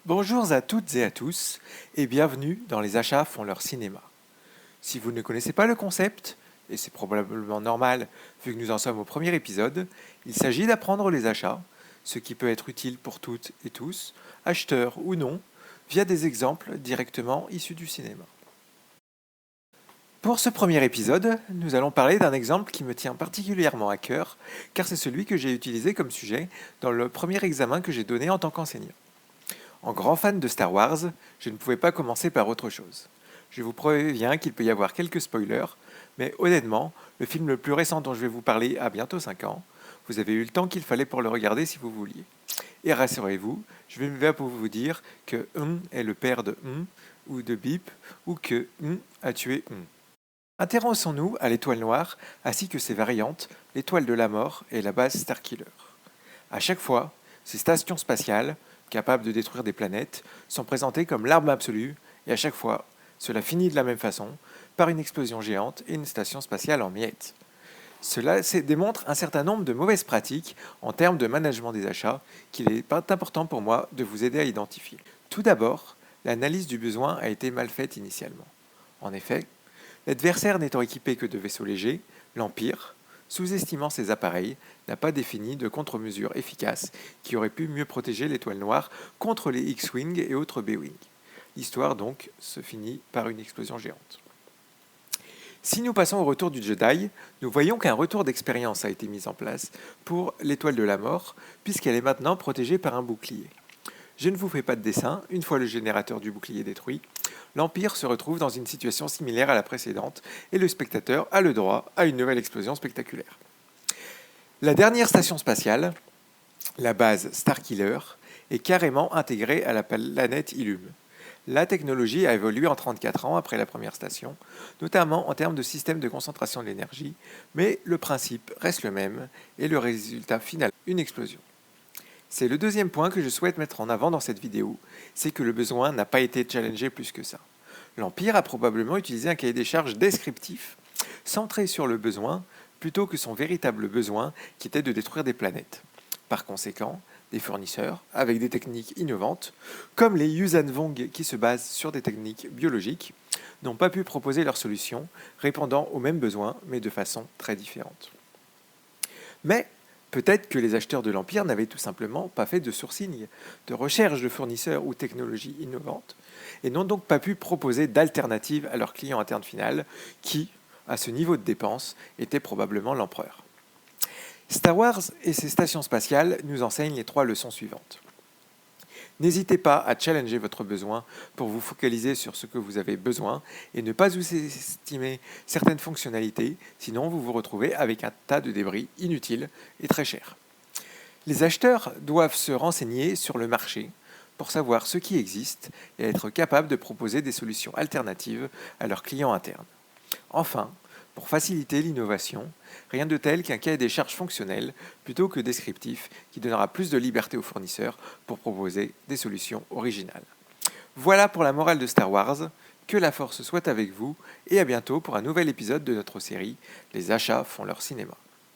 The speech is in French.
Bonjour à toutes et à tous et bienvenue dans Les achats font leur cinéma. Si vous ne connaissez pas le concept, et c'est probablement normal vu que nous en sommes au premier épisode, il s'agit d'apprendre les achats, ce qui peut être utile pour toutes et tous, acheteurs ou non, via des exemples directement issus du cinéma. Pour ce premier épisode, nous allons parler d'un exemple qui me tient particulièrement à cœur, car c'est celui que j'ai utilisé comme sujet dans le premier examen que j'ai donné en tant qu'enseignant. En grand fan de Star Wars, je ne pouvais pas commencer par autre chose. Je vous préviens qu'il peut y avoir quelques spoilers, mais honnêtement, le film le plus récent dont je vais vous parler a bientôt 5 ans. Vous avez eu le temps qu'il fallait pour le regarder si vous vouliez. Et rassurez-vous, je vais pas vous dire que est le père de ou de Bip, ou que a tué Intéressons-nous à l'étoile noire, ainsi que ses variantes, l'étoile de la mort et la base Starkiller. À chaque fois, ces stations spatiales, capables de détruire des planètes, sont présentées comme l'arme absolue, et à chaque fois, cela finit de la même façon, par une explosion géante et une station spatiale en miettes. Cela démontre un certain nombre de mauvaises pratiques en termes de management des achats qu'il est important pour moi de vous aider à identifier. Tout d'abord, l'analyse du besoin a été mal faite initialement. En effet, l'adversaire n'étant équipé que de vaisseaux légers, l'Empire, sous-estimant ses appareils, n'a pas défini de contre-mesures efficaces qui auraient pu mieux protéger l'étoile noire contre les X-Wing et autres B-Wing. L'histoire donc se finit par une explosion géante. Si nous passons au retour du Jedi, nous voyons qu'un retour d'expérience a été mis en place pour l'étoile de la mort, puisqu'elle est maintenant protégée par un bouclier. Je ne vous fais pas de dessin, une fois le générateur du bouclier détruit, l'Empire se retrouve dans une situation similaire à la précédente et le spectateur a le droit à une nouvelle explosion spectaculaire. La dernière station spatiale, la base Starkiller, est carrément intégrée à la planète Illum. La technologie a évolué en 34 ans après la première station, notamment en termes de système de concentration de l'énergie, mais le principe reste le même et le résultat final, une explosion. C'est le deuxième point que je souhaite mettre en avant dans cette vidéo, c'est que le besoin n'a pas été challengé plus que ça. L'Empire a probablement utilisé un cahier des charges descriptif, centré sur le besoin, plutôt que son véritable besoin qui était de détruire des planètes. Par conséquent, des fournisseurs, avec des techniques innovantes, comme les Yuuzhan Vong qui se basent sur des techniques biologiques, n'ont pas pu proposer leur solution, répondant aux mêmes besoins, mais de façon très différente. Mais peut-être que les acheteurs de l'Empire n'avaient tout simplement pas fait de sourcing, de recherche de fournisseurs ou technologies innovantes, et n'ont donc pas pu proposer d'alternatives à leur client interne final, qui, à ce niveau de dépense, était probablement l'empereur. Star Wars et ses stations spatiales nous enseignent les 3 leçons suivantes. N'hésitez pas à challenger votre besoin pour vous focaliser sur ce que vous avez besoin et ne pas sous-estimer certaines fonctionnalités, sinon vous vous retrouvez avec un tas de débris inutiles et très chers. Les acheteurs doivent se renseigner sur le marché pour savoir ce qui existe et être capables de proposer des solutions alternatives à leurs clients internes. Enfin, pour faciliter l'innovation, rien de tel qu'un cahier des charges fonctionnel plutôt que descriptif qui donnera plus de liberté aux fournisseurs pour proposer des solutions originales. Voilà pour la morale de Star Wars, que la force soit avec vous et à bientôt pour un nouvel épisode de notre série Les achats font leur cinéma.